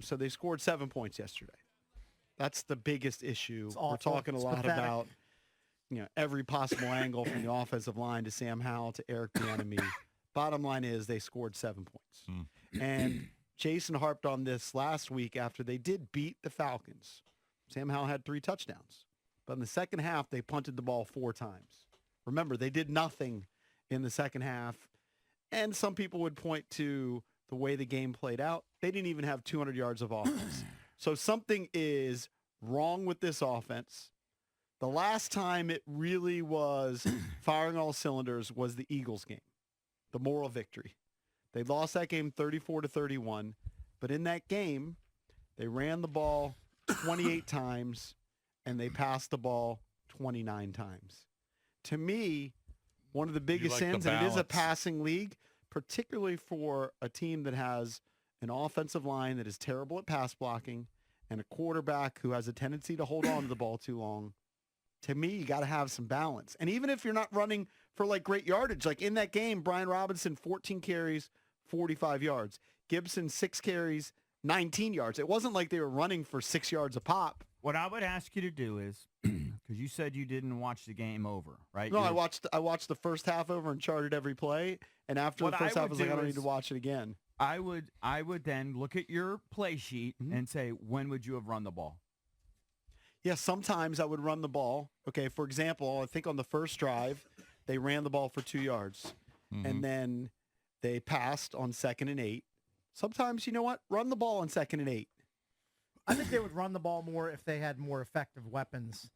So they scored 7 points yesterday. That's the biggest issue. We're talking a lot about every possible angle from the offensive line to Sam Howell to Eric Bieniemy. Bottom line is they scored 7 points. And Jason harped on this last week after they did beat the Falcons. Sam Howell had 3 touchdowns. But in the second half, they punted the ball 4 times. Remember, they did nothing in the second half. And some people would point to the way the game played out. They didn't even have 200 yards of offense. So something is wrong with this offense. The last time it really was firing all cylinders was the Eagles game, the moral victory. They lost that game 34-31, but in that game, they ran the ball 28 times and they passed the ball 29 times. To me, one of the biggest sins, and it is a passing league, particularly for a team that has an offensive line that is terrible at pass blocking and a quarterback who has a tendency to hold on to the ball too long. To me, you got to have some balance. And even if you're not running for great yardage, like in that game, Brian Robinson, 14 carries, 45 yards. Gibson, 6 carries, 19 yards. It wasn't like they were running for 6 yards a pop. What I would ask you to do is, because you said you didn't watch the game over, right? No, I watched the first half over and charted every play. And after the first half, I was like, I don't need to watch it again. I would then look at your play sheet and say, when would you have run the ball? Yeah, sometimes I would run the ball. Okay, for example, I think on the first drive, they ran the ball for 2 yards. And then they passed on 2nd and 8. Sometimes, you know what? Run the ball on 2nd and 8. I think they would run the ball more if they had more effective weapons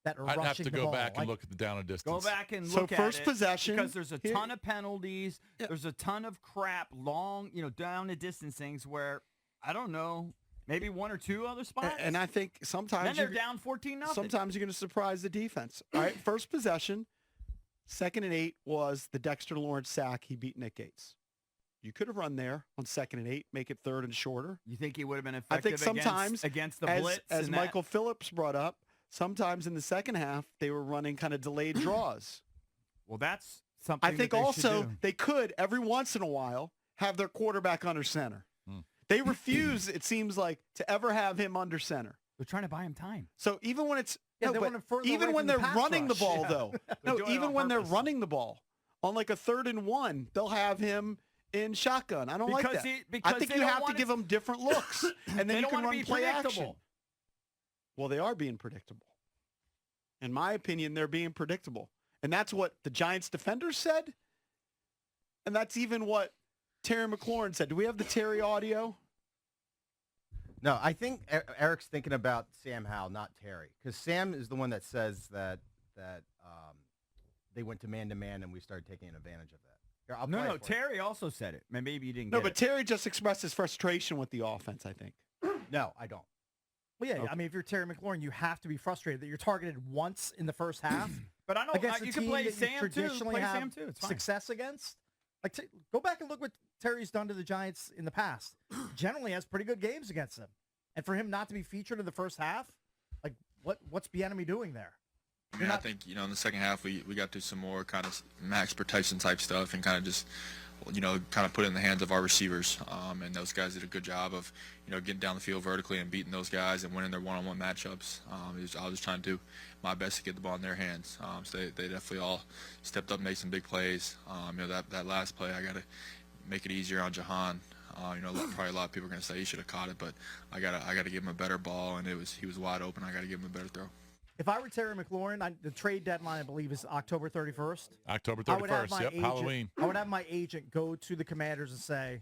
that are rushing the ball. I'd have to go back and look at the down and distance. Go back and look at it. So first possession. Because there's a ton of penalties. Yeah. There's a ton of crap, long, down and distance things where, I don't know, maybe 1 or 2 other spots. And I think sometimes then they're down 14-0. Sometimes you're going to surprise the defense. All right, first possession, 2nd and 8 was the Dexter Lawrence sack. He beat Nick Gates. You could have run there on 2nd and 8, make it 3rd and shorter. You think he would have been effective? I think sometimes against the blitz, as Michael Phillips brought up, sometimes in the second half they were running kind of delayed draws. Well, that's something. I think also they could every once in a while have their quarterback under center. They refuse, it seems like, to ever have him under center. They're trying to buy him time. So even when it's even when they're running the ball though, even when they're running the ball on like a 3rd and 1, they'll have him in shotgun. I don't like that. I think you have to give them different looks, and then you can run play action. Well, they are being predictable. In my opinion, they're being predictable. And that's what the Giants defenders said, and that's even what Terry McLaurin said. Do we have the Terry audio? No, I think Eric's thinking about Sam Howell, not Terry, because Sam is the one that says that they went to man-to-man and we started taking advantage of that. No, Terry also said it. Maybe you didn't get it. No, but Terry just expressed his frustration with the offense, I think. No, I don't. Well, yeah, okay. I mean, if you're Terry McLaurin, you have to be frustrated that you're targeted once in the first half. But I don't. Against You can play Sam too. Play Sam too. It's fine. Success against. Go back and look what Terry's done to the Giants in the past. Generally has pretty good games against them. And for him not to be featured in the first half, what's Bieniemy doing there? I think, in the second half we got to some more kind of max protection type stuff and kind of just, kind of put it in the hands of our receivers. And those guys did a good job of, getting down the field vertically and beating those guys and winning their one-on-one matchups. I was just trying to do my best to get the ball in their hands. So they definitely all stepped up and made some big plays. That last play, I got to make it easier on Jahan. Probably a lot of people are going to say he should have caught it, but I got to give him a better ball, and he was wide open. I got to give him a better throw. If I were Terry McLaurin, the trade deadline, I believe, is October 31st. October 31st, Halloween. I would have my agent go to the Commanders and say,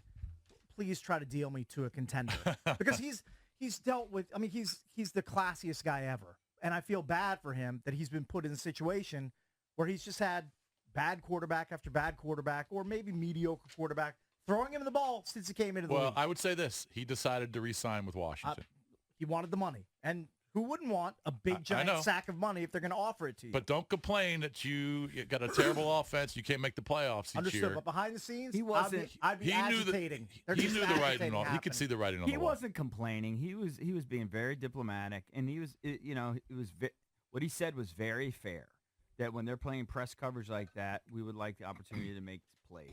please try to deal me to a contender. Because he's dealt with, he's the classiest guy ever. And I feel bad for him that he's been put in a situation where he's just had bad quarterback after bad quarterback, or maybe mediocre quarterback, throwing him the ball since he came into the league. Well, I would say this. He decided to re-sign with Washington. He wanted the money. And who wouldn't want a big, giant sack of money if they're going to offer it to you? But don't complain that you got a terrible offense. You can't make the playoffs each year. But behind the scenes, he wasn't. I'd be agitating. He knew the writing on. He could see the writing on the wall. He wasn't complaining. He was being very diplomatic, and he was, what he said was very fair. That when they're playing press coverage like that, we would like the opportunity to make plays.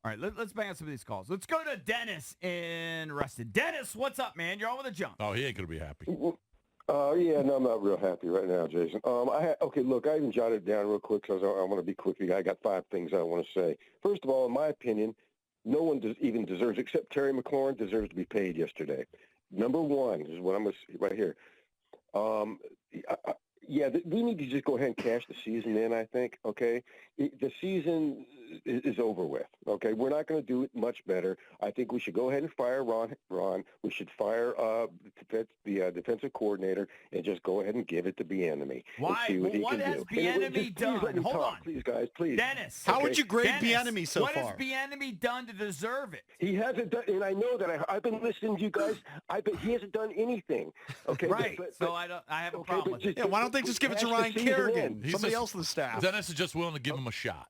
All right, let's bang out some of these calls. Let's go to Dennis in Reston. Dennis, what's up, man? You're on with the junk. Oh, he ain't going to be happy. Yeah, no, I'm not real happy right now, Jason. Look, I even jotted it down real quick because I want to be quick. I got 5 things I want to say. First of all, in my opinion, no one even deserves, except Terry McLaurin, deserves to be paid yesterday. Number 1 is what I'm going to say right here. We need to just go ahead and cash the season in, I think, okay? The season is over with, okay? We're not going to do it much better. I think we should go ahead and fire Ron. We should fire the defensive coordinator and just go ahead and give it to Bieniemy. Why? What has Bieniemy done? Hold on. Please, guys, please. Dennis. How would you grade Dennis, Bieniemy so far? What has Bieniemy done to deserve it? He hasn't done, and I know that I've been listening to you guys. He hasn't done anything. Okay, Right. I have a problem with it. Yeah, why don't they just give it to Ryan Kerrigan, somebody else in the staff? Dennis is just willing to give him a shot.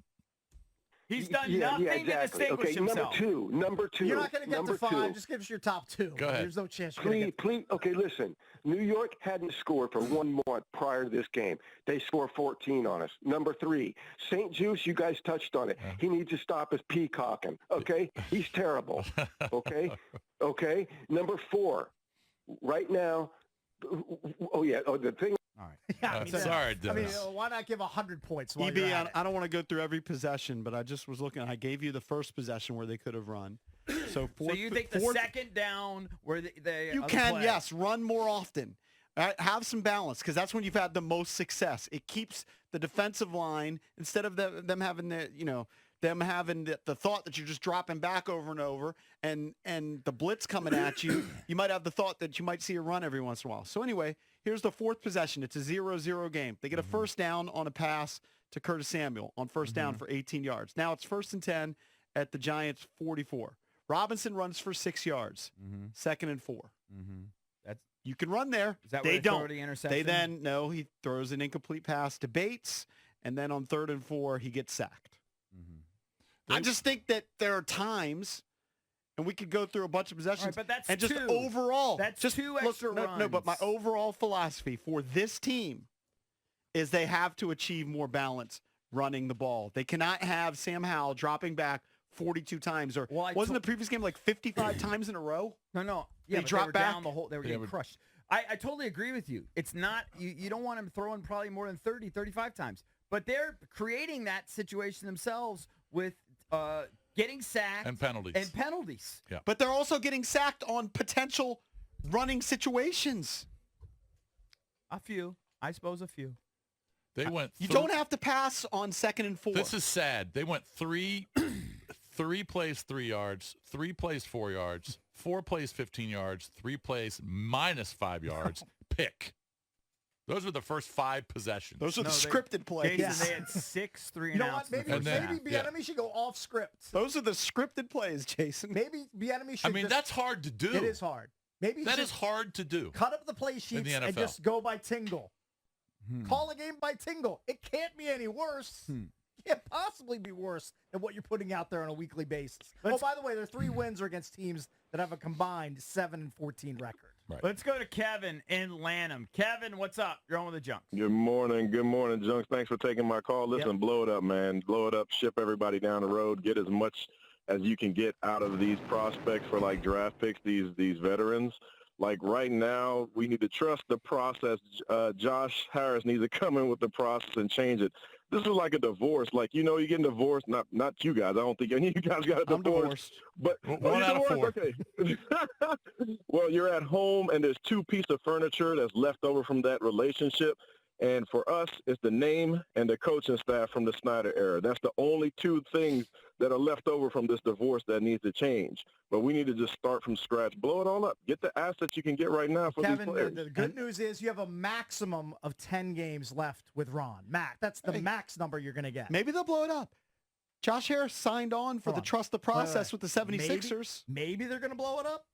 He's done nothing to distinguish himself. Number two. You're not going to get to 5. Just give us your top 2. Go ahead. There's no chance you're going to get. Please. Okay, listen. New York hadn't scored for 1 month prior to this game. They scored 14 on us. Number 3, St. Juice, you guys touched on it. He needs to stop his peacocking, okay? He's terrible, okay? Okay? Number 4, right now, the thing. All right. Sorry, Dennis. Why not give 100 points? EB, I don't want to go through every possession, but I just was looking. I gave you the first possession where they could have run. So you think the second down where they you can, yes, run more often. All right, have some balance because that's when you've had the most success. It keeps the defensive line, instead of them having the thought that you're just dropping back over and over and the blitz coming at you, you might have the thought that you might see a run every once in a while. So anyway, here's the 4th possession. It's a 0-0 game. They get a first down on a pass to Curtis Samuel on first down for 18 yards. Now it's 1st and 10 at the Giants' 44. Robinson runs for 6 yards, 2nd and 4. You can run there. Is that they where don't. Throw the interception? He throws an incomplete pass to Bates, and then on 3rd and 4, he gets sacked. I just think that there are times, and we could go through a bunch of possessions, right, but that's and just 2. overall. That's just 2 extra runs. No, but my overall philosophy for this team is they have to achieve more balance running the ball. They cannot have Sam Howell dropping back 42 times, or wasn't the previous game like 55 times in a row? No. Yeah, they dropped back down the whole. They were getting crushed. I totally agree with you. It's not you don't want him throwing probably more than 30, 35 times, but they're creating that situation themselves with getting sacked and penalties. Yeah. But they're also getting sacked on potential running situations. A few. I suppose a few. They went. You don't have to pass on 2nd and 4. This is sad. They went 3 plays 3 yards, 3 plays 4 yards, 4 plays 15 yards, 3 plays minus 5 yards, pick. Those were the first 5 possessions. Those are the scripted plays. Jason, they had 6 3 and outs. Maybe Bieniemy should go off script. Those are the scripted plays, Jason. Maybe Bieniemy should. That's hard to do. It is hard. Maybe that is hard to do. Cut up the play sheets and just go by tingle. Call a game by tingle. It can't be any worse. Can't possibly be worse than what you're putting out there on a weekly basis. By the way, their 3 wins are against teams that have a combined 7-14 record. Right. Let's go to Kevin in Lanham. Kevin, what's up? You're on with the Junks. Good morning, Junks. Thanks for taking my call. Listen, blow it up, man. Blow it up. Ship everybody down the road. Get as much as you can get out of these prospects for like draft picks, these veterans. Like right now, we need to trust the process. Josh Harris needs to come in with the process and change it. This is like a divorce. Like, you're getting divorced. Not you guys. I don't think any of you guys got a divorce. I'm divorced. But 1 out of 4. Okay. Well, you're at home, and there's 2 pieces of furniture that's left over from that relationship. And for us, it's the name and the coaching staff from the Snyder era. That's the only 2 things that are left over from this divorce that needs to change. But we need to just start from scratch. Blow it all up. Get the assets you can get right now for these players. Kevin, the good news is you have a maximum of 10 games left with Ron. That's the max number you're going to get. Maybe they'll blow it up. Josh Harris signed on for the trust the process with the 76ers. Maybe they're going to blow it up.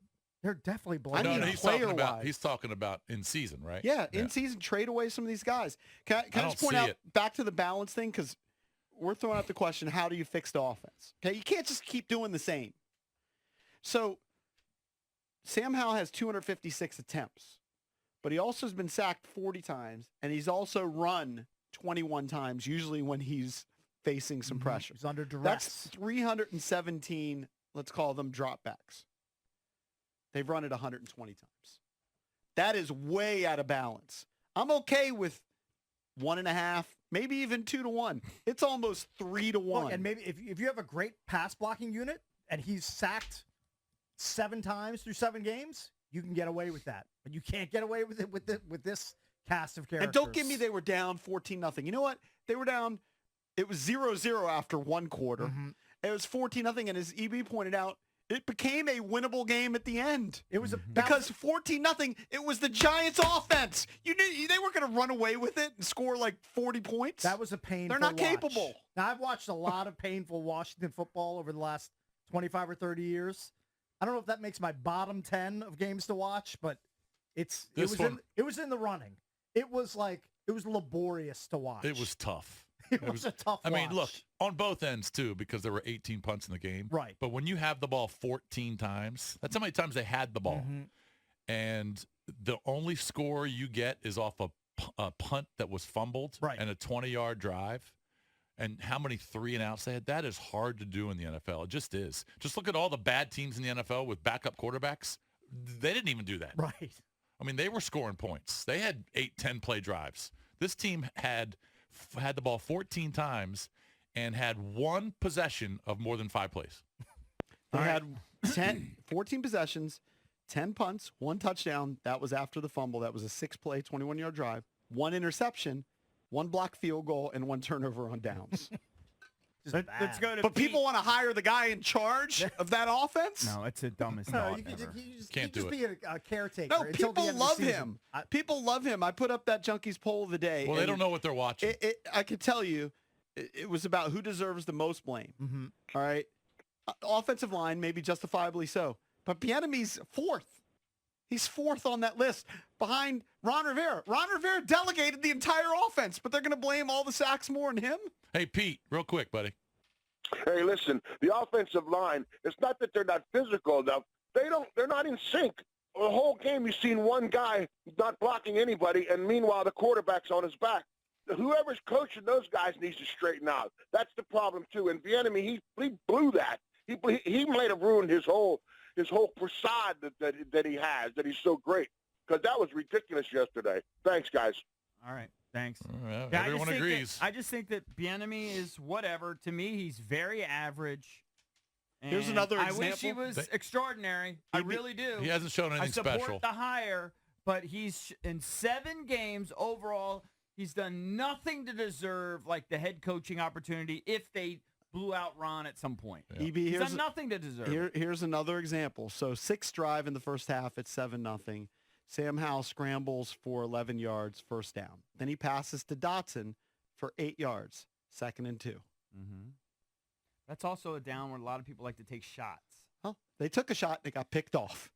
They're definitely blowing it up. He's talking about in season, right? Yeah, in season, trade away some of these guys. Can I just point out back to the balance thing, because we're throwing out the question, how do you fix the offense? Okay, you can't just keep doing the same. So Sam Howell has 256 attempts, but he also has been sacked 40 times, and he's also run 21 times, usually when he's facing some pressure. He's under duress. That's 317, let's call them dropbacks. They've run it 120 times. That is way out of balance. I'm okay with 1.5, maybe even 2-1. It's almost 3-1. Look, and maybe if you have a great pass blocking unit and he's sacked 7 times through 7 games, you can get away with that. But you can't get away with it with this cast of characters. And don't give me they were down 14-0. You know what? They were down. It was 0-0 after one quarter. Mm-hmm. It was 14-0, and as EB pointed out, it became a winnable game at the end. It was because 14-0. It was the Giants' offense. You knew they weren't going to run away with it and score like 40 points. That was a painful. They're not watch. capable. Now I've watched a lot of painful Washington football over the last 25 or 30 years. I don't know if that makes my bottom 10 of games to watch, but it was in the running. It was laborious to watch. It was tough. It was a tough watch. I mean, look, on both ends, too, because there were 18 punts in the game. Right. But when you have the ball 14 times, that's how many times they had the ball. Mm-hmm. And the only score you get is off a punt that was fumbled and a 20-yard drive. And how many 3-and-outs they had. That is hard to do in the NFL. It just is. Just look at all the bad teams in the NFL with backup quarterbacks. They didn't even do that. Right. I mean, they were scoring points. They had 8, 10-play drives. This team had the ball 14 times and had one possession of more than 5 plays. They had 14 possessions, 10 punts, 1 touchdown. That was after the fumble. That was a 6-play, 21-yard drive, 1 interception, 1 blocked field goal, and 1 turnover on downs. Let's go to But people want to hire the guy in charge of that offense? No, it's the dumbest No, thought you ever. Can't do be a caretaker. No, until the people end of the love season. him. People love him. I put up that Junkies poll of the day. Well, they don't know what they're watching. I could tell you, it was about who deserves the most blame. Mm-hmm. All right? Offensive line, maybe justifiably so. But Bieniemy's 4th. He's 4th on that list behind Ron Rivera. Ron Rivera delegated the entire offense, but they're going to blame all the sacks more on him? Hey, Pete, real quick, buddy. Hey, listen, the offensive line, it's not that they're not physical enough. They're not in sync. The whole game you've seen one guy not blocking anybody, and meanwhile the quarterback's on his back. Whoever's coaching those guys needs to straighten out. That's the problem, too. And Bieniemy, he blew that. He might have ruined his whole facade that he has, that he's so great, because that was ridiculous yesterday. Thanks, guys. All right. Thanks. Well, Yeah, everyone agrees. I just think that Bieniemy is whatever. To me, he's very average. And Here's another I wish he example. was extraordinary. I really do. He hasn't shown anything I support special. the hire, but he's in 7 games overall. He's done nothing to deserve like the head coaching opportunity if they blew out Ron at some point. Yeah. EB, He's done nothing to deserve. Here's another example. So 6th drive in the first half at 7-0. Sam Howell scrambles for 11 yards, first down. Then he passes to Dotson for 8 yards, 2nd and 2. Mm-hmm. That's also a down where a lot of people like to take shots. Well, they took a shot. They got picked off.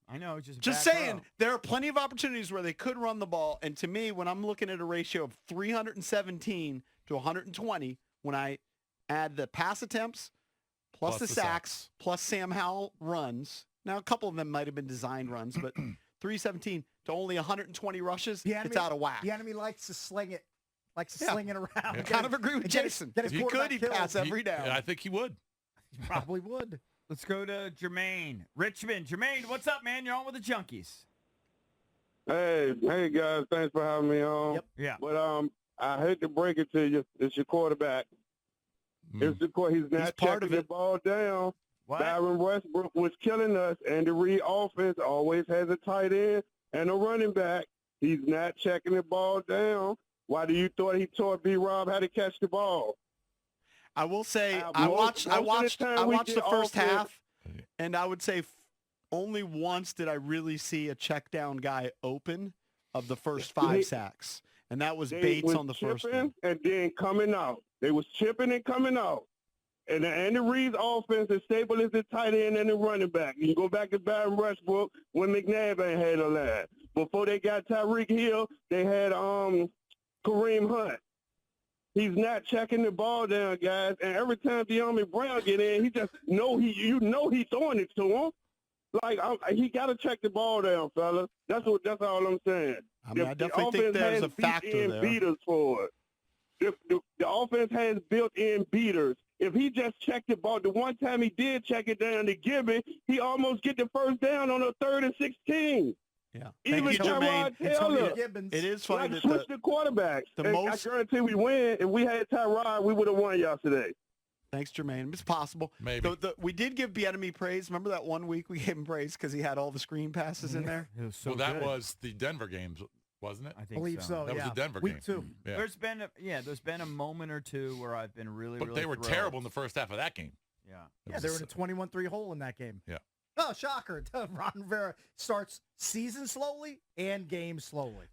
I know, it's just Just bad saying, throw. there are plenty of opportunities where they could run the ball. And to me, when I'm looking at a ratio of 317 to 120, when I add the pass attempts plus the sacks plus Sam Howell runs, now a couple of them might have been designed runs, but 317 to only 120 rushes, it's out of whack. The enemy likes to sling it. Sling it around. I kind of agree with Jason. Get his If he could, he'd quarterback pass killed. every down. I think he would. He probably would. Let's go to Jermaine. Richmond. Jermaine, what's up, man? You're on with the Junkies. Hey guys, thanks for having me on. Yep. Yeah. But I hate to break it to you, it's your quarterback. He's not part of checking the it. ball down. What? Byron Westbrook was killing us, and the Reed offense always has a tight end and a running back. He's not checking the ball down. Why do you thought he taught B-Rob how to catch the ball? I will say, Most I of watched we the get first offense. half, and I would say only once did I really see a check down guy open of the first 5 sacks, and that was They Bates was on the first chipping one. and then coming out. They was chipping and coming out. And the Andy Reid's offense is stable as the tight end and the running back. You go back to Byron Westbrook when McNabb ain't had a line. Before they got Tyreek Hill, they had Kareem Hunt. He's not checking the ball down, guys. And every time De'Ami Brown get in, he just he's throwing it to him. Like he got to check the ball down, fellas. That's all I'm saying. I mean, I The definitely think offense there's has a factor beat-in there. beaters for it. the offense has built-in beaters. If he just checked the ball, the one time he did check it down to Gibby, he almost get the first down on a 3rd and 16. Yeah. Even Thank you, Tyrod Jermaine. Taylor. It is funny Like, that switch the quarterbacks. the And most- I guarantee we win. If we had Tyrod, we would have won yesterday. Thanks, Jermaine. It's possible. Maybe. We did give Bieniemy praise. Remember that one week we gave him praise because he had all the screen passes in there? It was so well, that good. was the Denver games, wasn't it? I think believe so. That was yeah. the Denver Week game. 2. Yeah. There's been a moment or two where I've been really, But really they were thrilled. terrible in the first half of that game. Yeah. Yeah, they were in a 21-3 hole in that game. Yeah. Oh, shocker. Ron Rivera starts season slowly and game slowly.